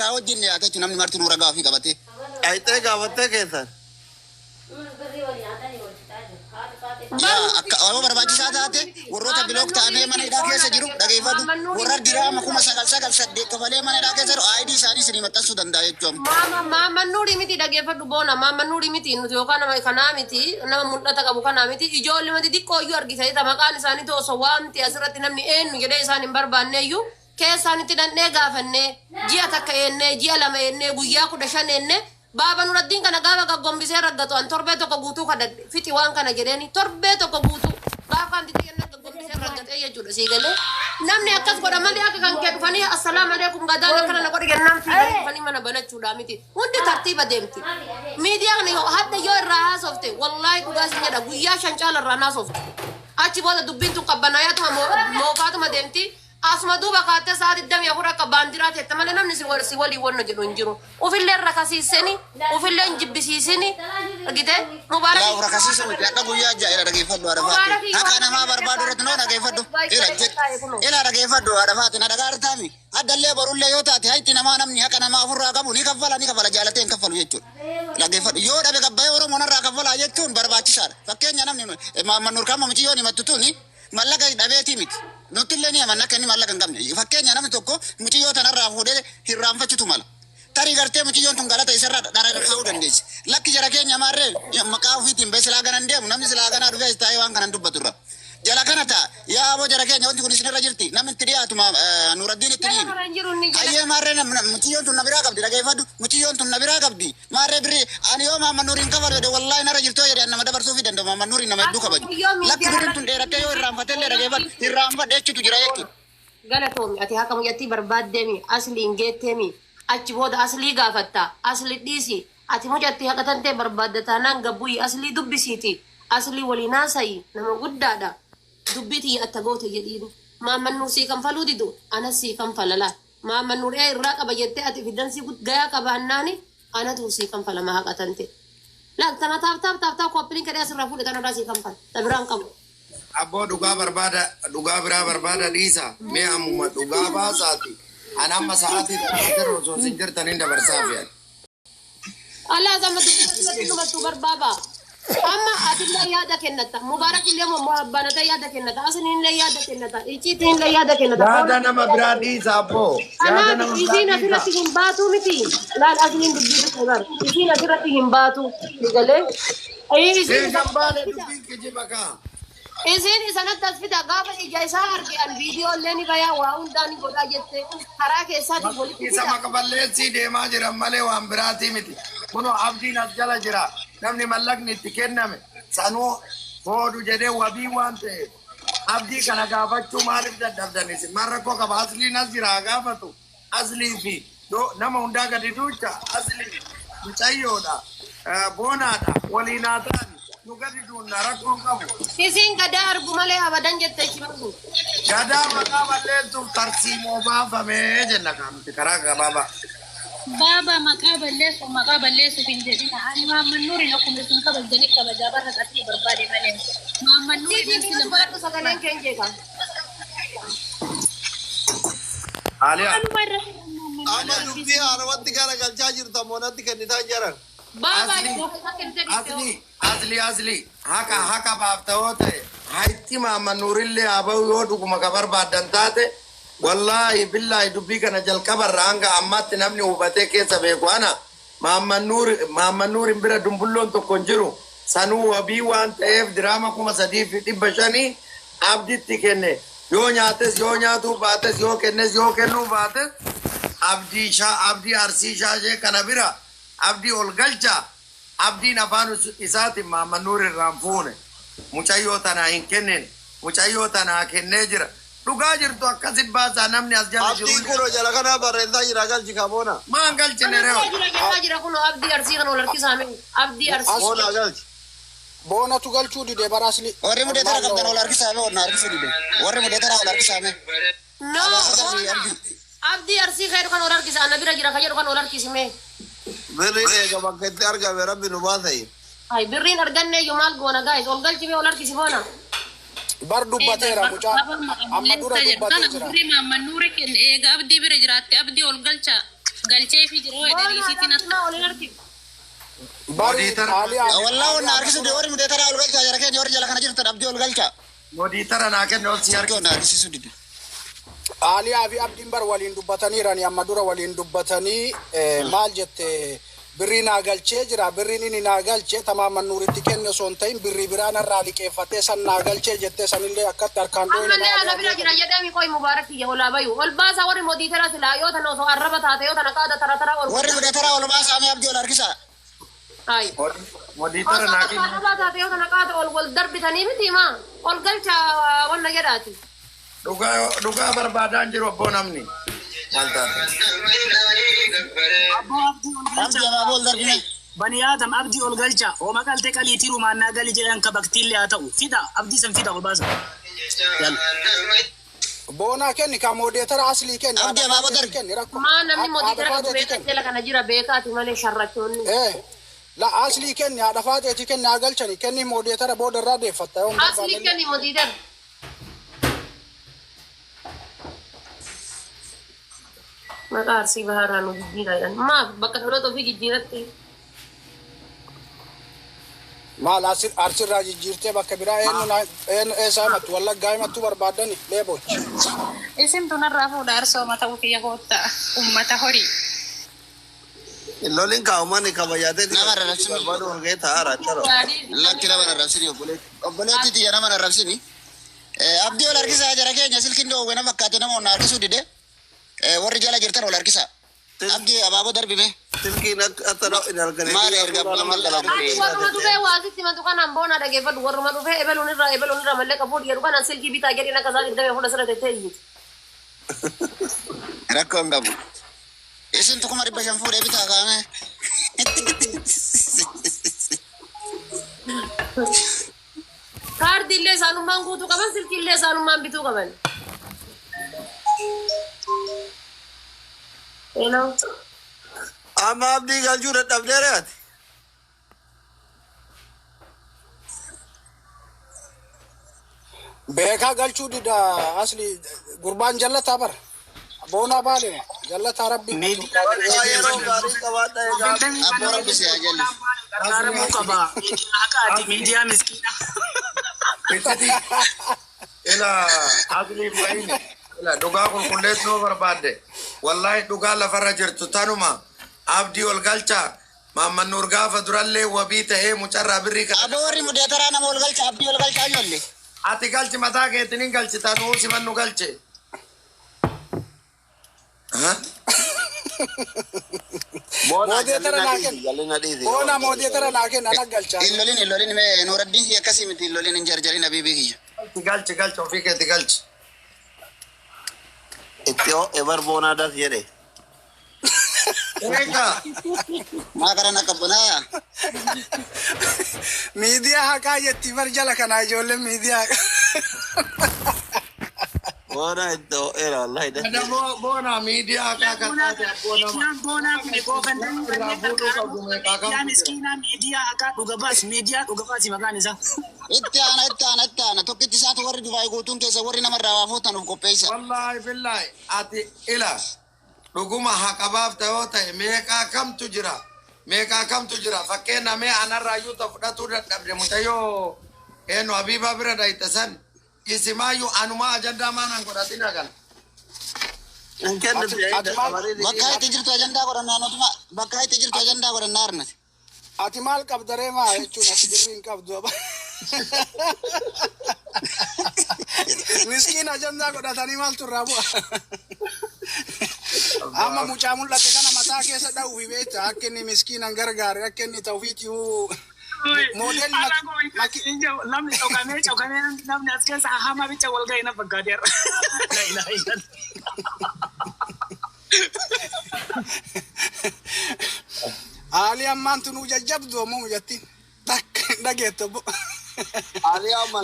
ragaa wajjin yaate namni marti nu ragaa fi qabate. Ayitee gaafattee keessa. Akka waan barbaachisaa taate warroota bilook ta'anii mana hidhaa keessa jiru dhageeffatu. Warra diraama 9,908 kafalee mana hidhaa keessa jiru ID isaanii isinii maxxansuu danda'a jechuudha. Maamman nuuri miti dhageeffadhu boona. Maamman nuuri miti nuti yookaan nama kanaa miti nama mul'ata qabu kanaa miti ijoollee mati xiqqoo iyyuu argitanii maqaan isaanii osoo waamti asirratti namni eenyu jedhee isaan hin barbaanne iyyuu keessaanitti dandhee gaafannee ji'a takka eennee ji'a lama eennee guyyaa 15 eennee Baba Nuraddiin kana gaafa gaggombisee raggatu an torbee tokko guutuu kadhadhe fixi waan kana jedheeni torbee tokko guutuu gaafa an ditti yenna gaggombisee raggatee jechuudha sii galee namni akkas godha malee akka kan kee dhufanii assalaamu alaikum gadaan akkana na godhe jennaan fiiganii dhufanii mana banachuudha miti hundi tartiiba deemti miidiyaan hadda yoo irraa haasofte wallaahi dhugaa si jedha guyyaa 5 caala irraa haasofte achi booda dubbiin tun qabbanaayatuma moofaatuma deemti asuma duuba kaattee sa'aatii 24 akka baandiraa teette malee namni si walii wanna jedhu hin jiru. Ufillee rakasiisanii, ufillee hin jibbisiisanii, argitee mubaarak. Laa rakasiisanii akka guyyaa jaa'ira dhageeffadhu haadhafaati. Akka namaa barbaadu irratti noo dhageeffadhu. Ila dhageeffadhu haadhafaati na dhagaartaami. Addallee borullee yoo taate hayti namaa namni akka namaa ofirraa qabu ni kaffala jaalatee hin kaffalu jechuudha. Dhageeffadhu yoo dhabe gabbayee Oromoo narraa kaffalaa jechuun barbaachisaadha. Fakkeenya namni Maamman Nurkaama muciyyoo ni mattutuuni mallaqa dhabeetii miti. Nuti illee ni amanna akka inni mallaqa hin qabne. Fakkeenya namni tokko muciyyoo tanarraa fuudhee hirraanfachitu mala. Tarii gartee muciyyoon tun galata isarraa dhara kaa'uu dandeessi. Lakki jara keenya maarree maqaa ofiitiin bee silaa ganan deemu namni silaa ganaa dhufee taa'ee waan kanan dubbatu irra. Jala kana ta'a yaa aboo jara keenya wanti kun isinirra jirti namni itti dhiyaatu Nuraddiin itti dhiyaatu. Ayyee maarree muciyyoon tun na biraa qabdi dhageeffadhu muciyyoon tun na biraa qabdi maarree birii ani yoo Maamman Nuuriin kafalu jedhe wallaahi narra jirtoo jedhe nama dabarsuu fi danda'u Maamman Nuuriin nama hedduu kabaju. Lakki biriin tun dheerattee yoo irraanfatee dhageeffadhu irraanfadhe jechutu jira jechuudha. Galatoomi ati haka muyyattii barbaaddeemi asliin geetteemi achi booda aslii gaafatta asli dhiisi ati mucatti haqatantee barbaaddatanaan gabbuyi aslii dubbisiiti aslii waliin haasayi nama guddaadha dubbiti atta goote jedhiini Maamman Nuur sii kan faluu didu anas sii kan falala Maamman Nuur irraa qaba jettee ati fiddansii gayaa qabaannaani anatu sii kan falama haqatante laal tana taaf koppiliin kadhee asirraa fuudhe tanarraa sii kan fala tabiraan qabu. Abbo dhugaa biraa barbaada dhiisa mee ammuma dhugaa baasaati an amma sa'aatii irra osoo sin jirtaniin dabarsaa fi'an. Allah sama dubbatti dubbatu barbaaba. Amma adillee yaada kennata mubaarak illee banata yaada kennata asiniin illee yaada kennata icciitiin illee yaada kennata. Yaada nama biraa dhiisa abbo. Yaada nama biraa isiin asirratti hin baatu miti laal asiniin dubbii dhugar isiin asirratti hin baatu galee. Isiin kan baane dubbiin kijiba kaa. Isin sanatti as fida gaafa ija isaa argean viidiyoo illee ni bayaa waa hundaa ni godhaa jette karaa keessaatiin walitti isa maqaballeessii deemaa jiran malee waan biraatii miti. Kunoo abdiin as jala jira namni mallaqni itti kenname sanuu hoodu jedhee wabii waan ta'eef abdii kana gaafachuu maaliif dadhabdanis marra koo qaba asliin as jira gaafatu aslii fi nama hundaa gadi duucha aslii mucayyoodha boonaadha waliin haa ta'an. Isin gadaa argu malee abadan jette shimaku. Gadaa maqaa balleessuuf tarsiimoo baafamee jenna kaamti karaa gabaabaa. Baba maqaa balleessuuf hin jedhina. Ani Maamman Nuuriin akkuma isin kabajanii kabajaa barra qartii barbaade malee. Maamman Nuuriin isin barattu sagaleen keenya kan. Aliyaa. Amma dubbii haaraatti garagalchaa jirta moonatti kennitaa jiran. Baba asli haka baaftawoo ta'e hayti Maamman Nuurillee aba'u yoo dhuguma ka barbaadan taate wallaahi billaahi dubbii kana jalqabarraa hanga ammaatti namni hubatee keessa beeku ana Maamman Nuurin bira dumbulloon tokko hin jiru sanuu wabii waan ta'eef diraama 3,500 abditti kenne yoo nyaates yoo nyaatuu baates yoo kennes yoo kennuu baates abdii arsii shaashee kana bira abdii ol galcha abdiin afaan isaatiin Maamman Nuur irraan fuune mucayyoo tanaa hin kenneen mucayyoo tanaa kennee jira dhugaa jirtu akkasit baasaa namni as jala jiru. Abdiin kunoo jala kanaa barreessaa jira galchi kamoona. Maan galchine reewa. Jira kunoo abdii arsii kan ol harkisaame abdii arsii. Boona galchi. Boonatu galchuu dide barasli. Warri mudee tara qabdan ol harkisaame ol harkisuu dide. Warri mudee tara ol harkisaame. No. Abdii arsii kan ol harkisaame bira jira kan jedhu kan ol harkisime. Birriin eega bakka itti argame rabbi nu baasayi. Ay birriin arganne iyyuu maal goona gaayis ol galchime ol harkisi boona. Bar dubbateera mucaa amma dura dubbatee jira. Maamman Nuuri eega abdii bira jiraatte abdii ol galcha galchee fi jiroo ederiisitti natti. Boona olin arki. Bari Aliyaa. Wallah wanna harkisu de warri mudee tara ol galcha jara keenya warri jala kana jirtan abdii ol galcha. Modii tara naa kenne ol si Harki wanna harkisisu dide. Aliyaa fi Abdiin bar waliin dubbataniirani amma dura waliin dubbatanii maal jette birrii naa galchee jira birriin inni naa galchee tamaaman nuuritti kenne osoo hin ta'in birrii biraan irraa liqeeffatee san naa galchee jettee sanillee akkatti harkaan dhoofne. Ammallee ana bira jira jedhee mi qoy mubaarak kiyya olaa bayu. Ol baasa warri modii tara silaa yoo tan osoo arraba taate yoo tan qaada tara ol. Warri mudee tara ol baasa amee abdii ol harkisa. Ay. modii tara naa kenne. Osoo arraba taate yoo tan qaada ol wal darbitanii miti ma. Ol galcha wanna jedhaati. Dhugaa barbaadaan jiru obbo namni. Abdii abaaboo ol darbine. Bani Adam abdii ol galcha oo maqalte qalii tiru maannaa gali jedhan ka baktiillee haa ta'u fida abdii san fida ol baasa. Boonaa kenni ka moodeetara aslii kenni. Abdii abaaboo darbi. Kenni rakko. Maa namni modii tara beekaa jala kana jira beekaati malee sharrachoonni. La aslii kenni haadha faateeti kenni haa galchani kenni moodeetara booda irraa deeffatta. Asli kenni modii tara. Maka arsii baharaan nu jijjiiradhan. Maaf bakka tolota ofii jijjiiratti. Maal arsirraa jijjiirtee bakka biraa eenyu eessaa himattu wallaggaa himattu barbaadani leebochi. Isin tunarraa fuudha arsoo mata ufiyya koottaa ummata horii. Lolin kaa'umani kabajaatee Nama rarrabsini. barbaadu hongee ta'aara chalo. Lakki nama rarrabsini obboleetti tiyya nama rarrabsini. Abdii ol harkisaa jara keenya silkiin dhoowwe nama fakkaate nama onna harkisuu dide. Warri jala jirtan ol harkisa. Abdii abaaboo darbime. Silkiin akka hin arganii. Maali erga nama Ati warruma dhufee waasitti mantu kanaan boona dhageeffadhu warruma dhufee ebeluun irraa mallee qabuudhi jedhu kanaan silkii bitaa jedhin akka isaan iddamee fuula sirra tettee iyyiti. Rakkoo hin qabu. Isin tukuma 500 fuudhee bitaa kaa'ame. Kaardi illee isaanummaan guutuu qaban silkii illee isaanummaan bituu qaban. Hello. Amma abdii galchuu dadhabdee re'aati. Beekaa galchuu dida asli gurbaan jallataa bara. Boonaa baale jallataa rabbi. Yeroo gaarii qabaadha egaa. Abboo rabbi si haa jalli. Gargaaramuu qaba. Haqaati miidiyaa miskiina. Ila asli fayyini. Ila dhugaa qulqulleessuu barbaadde. Wallahi dhugaa lafarra jirtu tanuma. Abdii ol galchaa. Maamman Nuur gaafa durallee wabii ta'ee mucarraa birrii kana. Aboo warri mudee taraa nama ol galcha abdii ol galchaa jolle. Ati galchi mataa keetiin hin galchitaa nuu siman nu galche. Moodeetara naa kenni. Boonaa moodeetara naa kenni ana galchaa. Illolin mee Nuuraddiin kiyya akkasii miti illolin hin jarjarin abiibii kiyya. Galchi ofii keetti galchi. Itti hoo ebar boonaadhaaf jedhe. Eegaa. Maa karan akka bonaa. Miidiyaa haqaa jetti bar jala kanaa ijoolleen miidiyaa. Boona itti hoo eera wallahi dha. Boona miidiyaa haqaa kan taate boonama. Boonaa kun goofannaan miidiyaa miskiinaa miidiyaa haqaa dhuga baas miidiyaa dhuga baasi maqaan isaa. Itti aana tokkitti isaatu warri Dubaay guutuun keessa warri namarraa waa fuutan of qopheessa. Wallahi billahi ati ila dhuguma haqabaaf ta'oo ta'e meeqaa kamtu jira fakkeenya mee anarraayyuu ta fudhatuu dadhabde mutayyoo eenyu Habiibaa bira dhayite san isimaayyuu anumaa ajandaa maanan godhatin agan. Bakka itti jirtu ajandaa godhannaa nutuma bakka itti jirtu ajandaa godhannaa arnati. Ati maal qabdaree maa jechuun ati jirri hin qabdu. Miskiin ajandaa godhatanii maaltu irraa bu'a? Amma mucaa mul'ate kana mataa keessa dha'uufi beekta akka inni miskiinan gargaare akka inni ta'uufiitii moodelli namni cokamee namni as keessa hama bicha wal ga'e na fakkaateera. Haalli ammaan tunuu jajjabdu ammoo mujattiin dhageetto. Ali amma